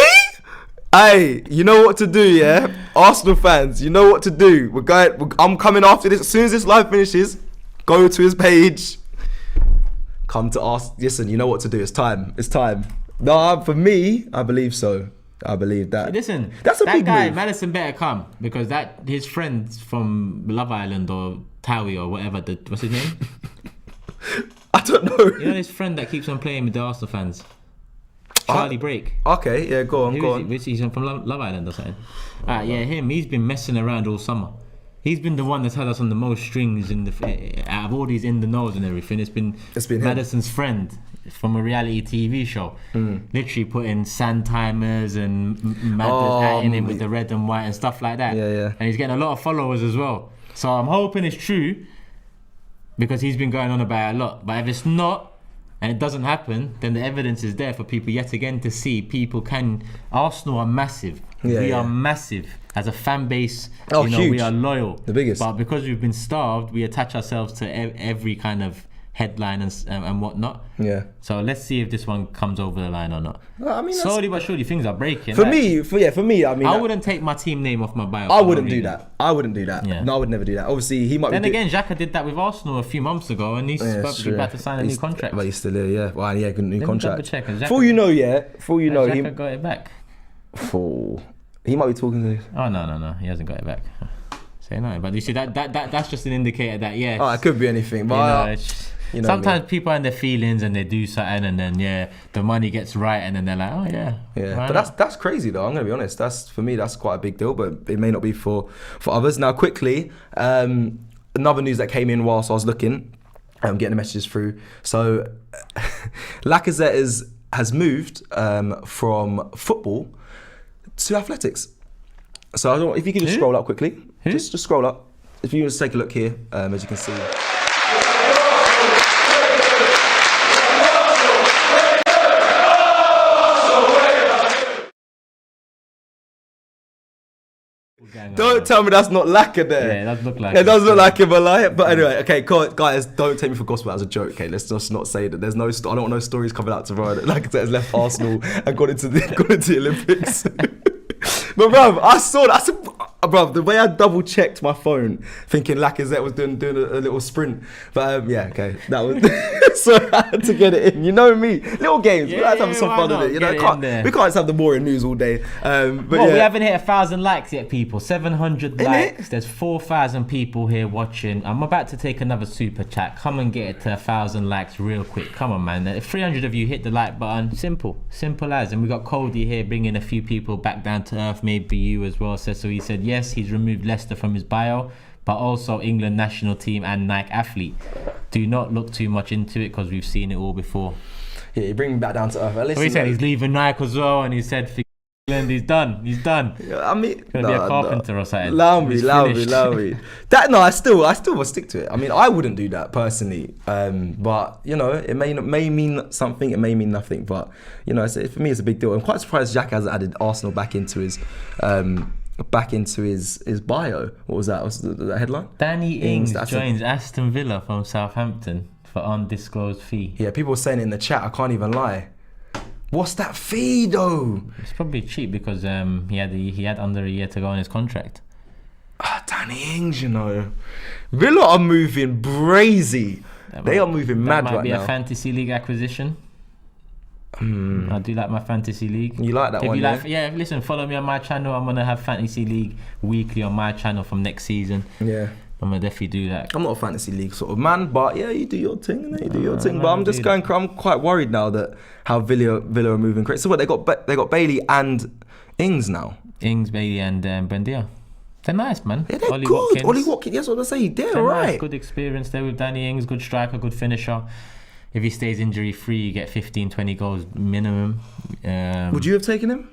Hey, you know what to do, yeah? Arsenal fans, you know what to do. I'm coming after this. As soon as this live finishes, Go to his page. Come to ask. Listen, you know what to do. It's time. No, for me, I believe so. I believe that. Listen, that's a that big guy, move. Madison better come, because that his friend from Love Island or Towie or whatever, what's his name? I don't know. You know his friend that keeps on playing with the Arsenal fans? Charlie Brake. Okay, yeah, go on. He's from Love Island or something. Yeah, him. He's been messing around all summer. He's been the one that's had us on the most strings out of all these in the nose and everything. It's been Madison's friend from a reality TV show. Literally putting sand timers and madness in him with the red and white and stuff like that. Yeah. And he's getting a lot of followers as well. So I'm hoping it's true, because he's been going on about it a lot. But if it's not, and it doesn't happen, then the evidence is there for people yet again to see. Arsenal are massive. We are massive as a fan base. Huge. We are loyal, the biggest. But because we've been starved, we attach ourselves to every kind of headline and whatnot. Yeah. So let's see if this one comes over the line or not. Well, I mean, slowly but surely things are breaking. For me, I mean, I wouldn't take my team name off my bio. I wouldn't do that. Yeah. No, I would never do that. Obviously, he might. Then again, Xhaka did that with Arsenal a few months ago, and he's about to sign a new contract. But he's still here, yeah. Well, yeah, new contract. Double check. Before you know, he Xhaka got it back. He might be talking to. Oh no, he hasn't got it back. Say no, but you see that's just an indicator that it could be anything, but sometimes people are in their feelings and they do something, and then the money gets right, and then they're like, oh yeah. But that's crazy though. I'm gonna be honest. For me that's quite a big deal, but it may not be for others. Now quickly, another news that came in whilst I was looking, getting the messages through. So Lacazette has moved from football to athletics. So I don't know if you could just scroll up quickly. Just scroll up. If you just take a look here, as you can see. Don't tell me that's not Lacquer there. Yeah, it does look like it. Does look like him, but anyway, okay, guys, don't take me for gospel as a joke. Okay, let's just not say that there's no. I don't want no stories coming out tomorrow that Lacazette has left Arsenal and gone into the Olympics. But bruv, I saw that. Bruv, the way I double checked my phone, thinking Lacazette was doing a little sprint. But okay, that was so I had to get it in. You know me, little games. We have to have some fun with it. You know, we can't just have the boring news all day. We haven't hit 1,000 likes yet, people. 700 likes. There's 4,000 people here watching. I'm about to take another super chat. Come and get it to 1,000 likes real quick. Come on, man. If 300 of you hit the like button, simple as. And we got Cody here bringing a few people back down to earth. Maybe you as well. So he said yes, he's removed Leicester from his bio, but also England national team and Nike athlete. Do not look too much into it, because we've seen it all before. Yeah, you bring me back down to earth. Listen, he said he's leaving Nike as well, and he said for England he's done. I mean, he's gonna be a carpenter or something. Allow me. I still will stick to it. I mean, I wouldn't do that personally, but it may mean something, it may mean nothing, but for me it's a big deal. I'm quite surprised Jack hasn't added Arsenal back into his bio. What was that? Was the headline? Danny Ings joins Aston Villa from Southampton for undisclosed fee. Yeah, people were saying it in the chat. I can't even lie. What's that fee though? It's probably cheap because he had under a year to go on his contract. Danny Ings, Villa are moving brazy. They are moving mad right now. That might be a fantasy league acquisition. I do like my fantasy league. You like that one, yeah? Listen, follow me on my channel. I'm gonna have fantasy league weekly on my channel from next season. Yeah, I'm gonna definitely do that. I'm not a fantasy league sort of man, but yeah, you do your thing. But I'm just going. I'm quite worried now that how Villa are moving crazy. So what, they got Bailey and Ings now. Ings, Bailey, and Buendia. They're nice, man. Yeah, they're good. Ollie Watkins, that's what I say. They're right. Nice, good experience there with Danny Ings. Good striker, good finisher. If he stays injury free, you get 15-20 goals minimum. Would you have taken him?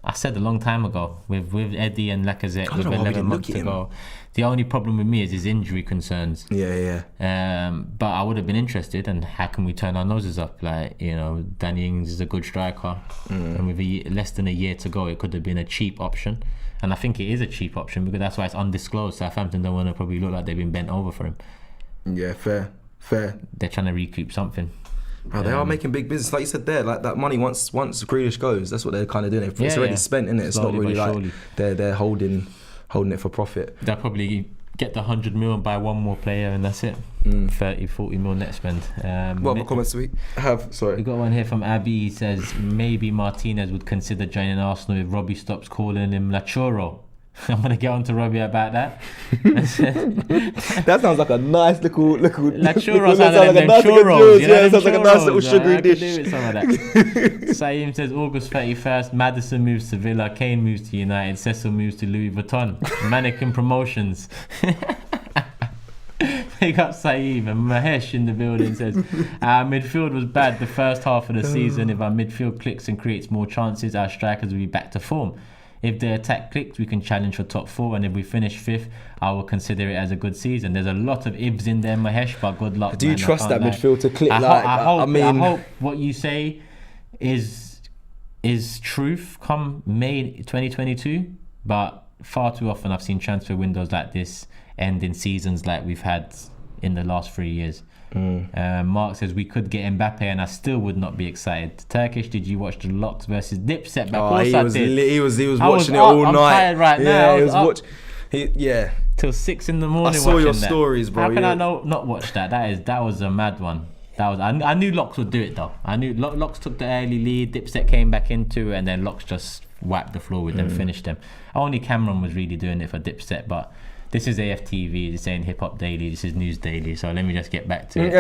I said a long time ago with Eddie and Lacazette with 11 months to go. The only problem with me is his injury concerns. Yeah. But I would have been interested, and how can we turn our noses up? Danny Ings is a good striker, and with less than a year to go, it could have been a cheap option. And I think it is a cheap option because that's why it's undisclosed. Southampton don't want to probably look like they've been bent over for him. Yeah, fair. They're trying to recoup something. Oh, they are making big business, like you said there. Like that money, once Grealish goes, that's what they're kind of doing. It's already spent, isn't it? It's not really like they're holding it for profit. They'll probably get the 100 mil and buy one more player, and that's it. 30, 40 mil net spend. What other comments do we have? We Sorry. got one here from Abby. He says maybe Martinez would consider joining Arsenal if Robbie stops calling him La Churro. I'm gonna get on to Robbie about that. That sounds like a nice little La Churro sounds sounds like nice churros. yeah, it sounds like a nice little sugary I could dish. do with some of that. Saeem says August 31st, Maddison moves to Villa, Kane moves to United, Cecil moves to Louis Vuitton. Mannequin Promotions. Big up Saeem. And Mahesh in the building says our midfield was bad the first half of the season. If our midfield clicks and creates more chances, our strikers will be back to form. If the attack clicks, we can challenge for top 4, and if we finish 5th, I will consider it as a good season. There's a lot of ifs in there, Mahesh, but good luck. Do you trust that midfield to click? I hope what you say is truth come May 2022, but far too often I've seen transfer windows like this end in seasons like we've had in the last 3 years. Mark says we could get Mbappe and I still would not be excited. Turkish, did you watch the Locks versus Dipset? Of course I did. He was watching it all I'm night. Tired right now. He was watching. Yeah. Till 6 in the morning. I saw your that. stories, bro. How can I not watch that? That was a mad one. I knew Locks would do it though. I knew Locks took the early lead. Dipset came back into it, and then Locks just wiped the floor with them, finished them. Only Cameron was really doing it for Dipset, but. This is AFTV, this ain't Hip Hop Daily, this is News Daily, so let me just get back to it.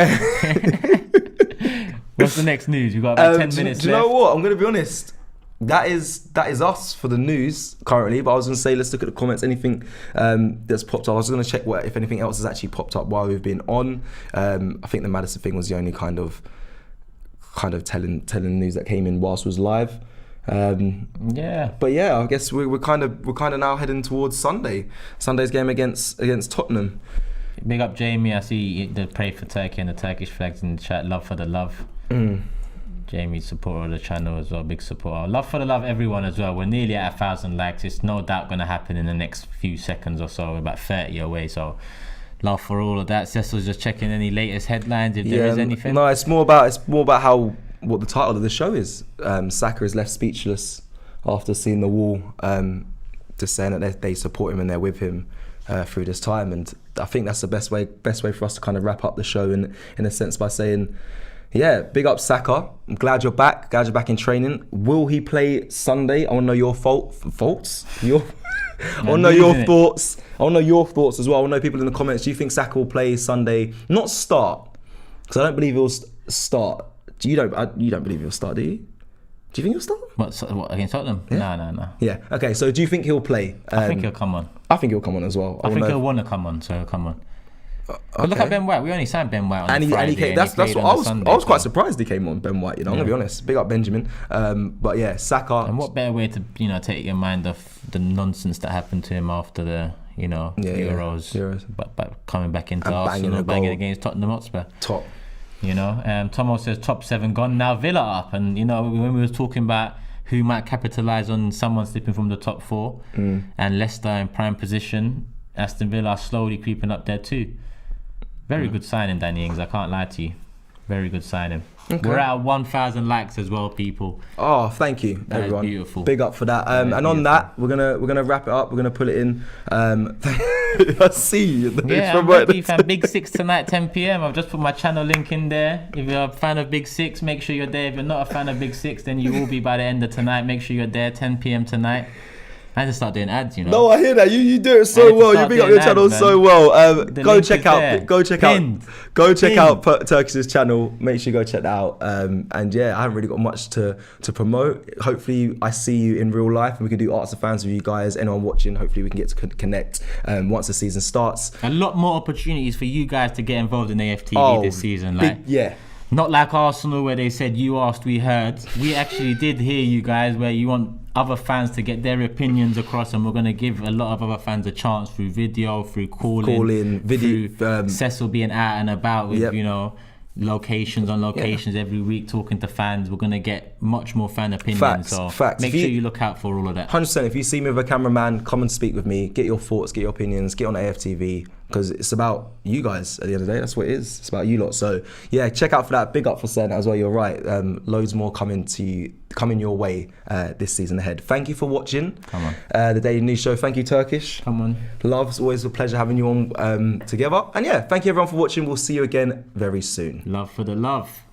What's the next news? We've got about 10 minutes left. Do you know what? I'm going to be honest. That is us for the news currently, but I was going to say, let's look at the comments. Anything that's popped up. I was going to check if anything else has actually popped up while we've been on. I think the Maddison thing was the only kind of telling news that came in whilst was live. But yeah, I guess we're kind of now heading towards Sunday's game against Tottenham. Big up Jamie. I see the pray for Turkey and the Turkish flags in the chat. Love for the love. Jamie's supporter of the channel as well, big supporter. Love for the love, everyone as well. We're nearly at 1,000 likes. It's no doubt going to happen in the next few seconds or so. We're about 30 away, so love for all of that. Cecil's just checking any latest headlines if there is anything. No, it's more about how. What the title of the show is. Saka is left speechless after seeing the wall, just saying that they support him and they're with him through this time. And I think that's the best way for us to kind of wrap up the show in a sense by saying, yeah, big up Saka. I'm glad you're back. Glad you're back in training. Will he play Sunday? I want to know your thoughts. I want to know your thoughts. I want to know your thoughts as well. I want to know people in the comments. Do you think Saka will play Sunday? Not start, because I don't believe he'll start. You don't believe he'll start, do you? Do you think he'll start? What against Tottenham? Yeah. No. Yeah. Okay. So do you think he'll play? I think he'll come on. I think he'll come on as well. I think he'll want to come on, so he'll come on. But look at Ben White. We only signed Ben White on Friday. He came. That's what I was quite surprised he came on, Ben White. I'm gonna be honest. Big up Benjamin. But yeah, Saka. And what better way to take your mind off the nonsense that happened to him after the Euros. But coming back into Arsenal, banging against Tottenham Hotspur. Top. Tomo says top 7 gone. Now Villa up, and when we was talking about who might capitalise on someone slipping from the top 4, and Leicester in prime position, Aston Villa are slowly creeping up there too. Very good signing, Danny Ings. I can't lie to you. Very good signing. Okay. We're at 1,000 likes as well, people. Oh, thank you, everyone. Beautiful. Big up for that. And on that, we're gonna wrap it up. We're gonna put it in. I see you. Yeah, I'm ready, fam. Big 6 tonight, 10 p.m. I've just put my channel link in there. If you're a fan of Big 6, make sure you're there. If you're not a fan of Big 6, then you will be by the end of tonight. Make sure you're there, 10 p.m. tonight. I just start doing ads, No, I hear that. You do it so well. You big up your channel so well. Go check out Turkish's channel. Make sure you go check that out. And yeah, I haven't really got much to promote. Hopefully, I see you in real life and we can do Arts and Fans with you guys. Anyone watching, hopefully we can get to connect once the season starts. A lot more opportunities for you guys to get involved in AFTV this season. Not like Arsenal where they said you asked, we heard. We actually did hear you guys where you want other fans to get their opinions across, and we're going to give a lot of other fans a chance through video, through calling video, Cecil being out and about with locations every week, talking to fans. We're going to get much more fan opinions. Facts. Make sure you look out for all of that. 100%. If you see me with a cameraman, come and speak with me. Get your thoughts, get your opinions, get on AFTV. because it's about you guys at the end of the day. That's what it is. It's about you lot. So yeah, check out for that. Big up for Sen as well. You're right. Loads more coming your way this season ahead. Thank you for watching. Come on. The Daily News Show. Thank you, Turkish. Come on. Love. It's always a pleasure having you on together. And yeah, thank you everyone for watching. We'll see you again very soon. Love for the love.